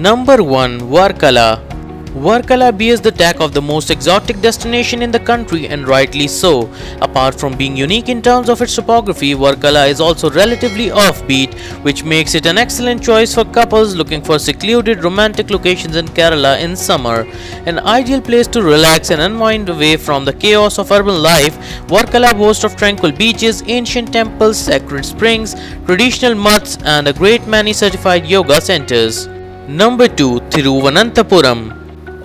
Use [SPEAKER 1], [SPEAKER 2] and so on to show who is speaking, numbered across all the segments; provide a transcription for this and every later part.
[SPEAKER 1] Number 1. Varkala. Varkala bears the tag of the most exotic destination in the country, and rightly so. Apart from being unique in terms of its topography, Varkala is also relatively offbeat, which makes it an excellent choice for couples looking for secluded romantic locations in Kerala in summer. An ideal place to relax and unwind away from the chaos of urban life, Varkala boasts of tranquil beaches, ancient temples, sacred springs, traditional muds, and a great many certified yoga centers. Number 2. Thiruvananthapuram.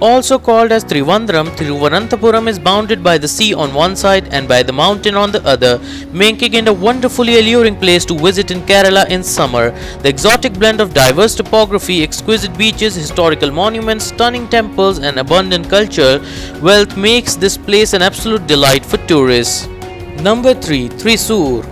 [SPEAKER 1] Also called as Trivandrum, Thiruvananthapuram is bounded by the sea on one side and by the mountain on the other, making it a wonderfully alluring place to visit in Kerala in summer. The exotic blend of diverse topography, exquisite beaches, historical monuments, stunning temples, and abundant cultural wealth makes this place an absolute delight for tourists. Number 3. Thrissur.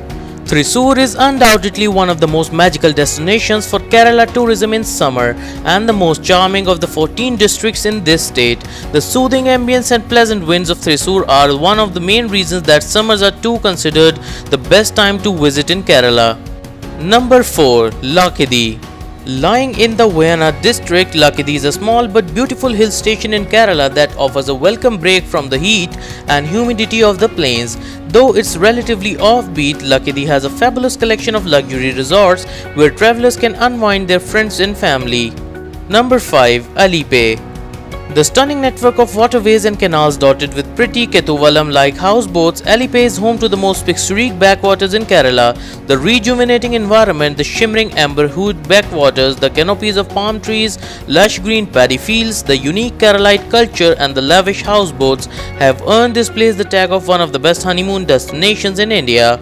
[SPEAKER 1] Thrissur is undoubtedly one of the most magical destinations for Kerala tourism in summer and the most charming of the 14 districts in this state. The soothing ambience and pleasant winds of Thrissur are one of the main reasons that summers are too considered the best time to visit in Kerala. Number 4. Lakidi. Lying in the Wayanad district, Lakidi is a small but beautiful hill station in Kerala that offers a welcome break from the heat and humidity of the plains. Though it's relatively offbeat, Lakidi has a fabulous collection of luxury resorts where travelers can unwind their friends and family. Number 5. Alipe. The stunning network of waterways and canals dotted with pretty Ketuvalam-like houseboats, Alipe is home to the most picturesque backwaters in Kerala. The rejuvenating environment, the shimmering amber-hued backwaters, the canopies of palm trees, lush green paddy fields, the unique Keralite culture, and the lavish houseboats have earned this place the tag of one of the best honeymoon destinations in India.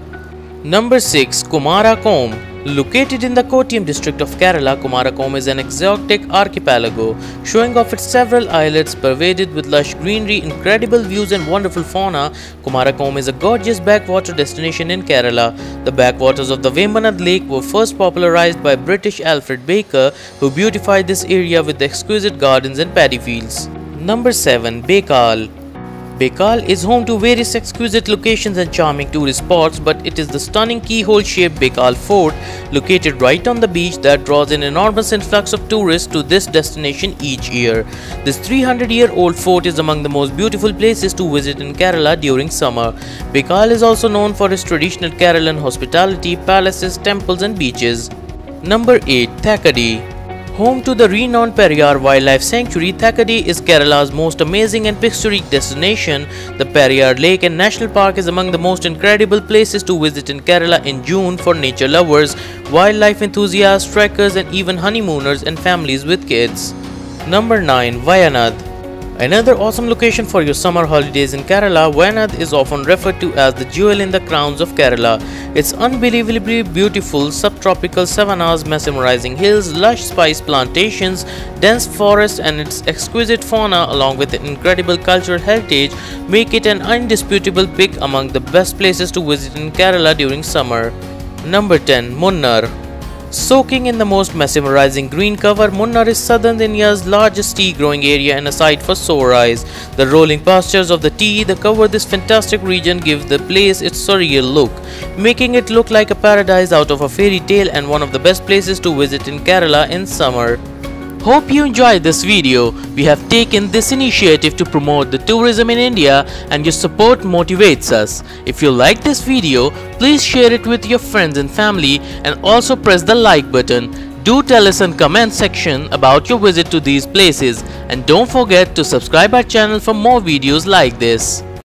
[SPEAKER 1] Number 6. Kumarakom. Located in the Kottayam district of Kerala, Kumarakom is an exotic archipelago, showing off its several islets pervaded with lush greenery, incredible views and wonderful fauna. Kumarakom is a gorgeous backwater destination in Kerala. The backwaters of the Vembanad Lake were first popularized by British Alfred Baker, who beautified this area with exquisite gardens and paddy fields. Number 7. Bekal. Bekal is home to various exquisite locations and charming tourist spots, but it is the stunning keyhole-shaped Bekal Fort, located right on the beach, that draws an enormous influx of tourists to this destination each year. This 300-year-old fort is among the most beautiful places to visit in Kerala during summer. Bekal is also known for its traditional Keralan hospitality, palaces, temples and beaches. Number 8. Thakadi. Home to the renowned Periyar Wildlife Sanctuary, Thakadi is Kerala's most amazing and picturesque destination. The Periyar Lake and National Park is among the most incredible places to visit in Kerala in June for nature lovers, wildlife enthusiasts, trekkers, and even honeymooners and families with kids. Number 9. Wayanad. Another awesome location for your summer holidays in Kerala, Wayanad is often referred to as the jewel in the crowns of Kerala. Its unbelievably beautiful subtropical savannas, mesmerizing hills, lush spice plantations, dense forests, and its exquisite fauna along with its incredible cultural heritage make it an indisputable pick among the best places to visit in Kerala during summer. Number 10. Munnar. Soaking in the most mesmerizing green cover, Munnar is southern India's largest tea growing area and a sight for sore eyes. The rolling pastures of the tea that cover this fantastic region give the place its surreal look, making it look like a paradise out of a fairy tale and one of the best places to visit in Kerala in summer. Hope you enjoyed this video. We have taken this initiative to promote the tourism in India, and your support motivates us. If you like this video, please share it with your friends and family and also press the like button. Do tell us in comment section about your visit to these places, and don't forget to subscribe our channel for more videos like this.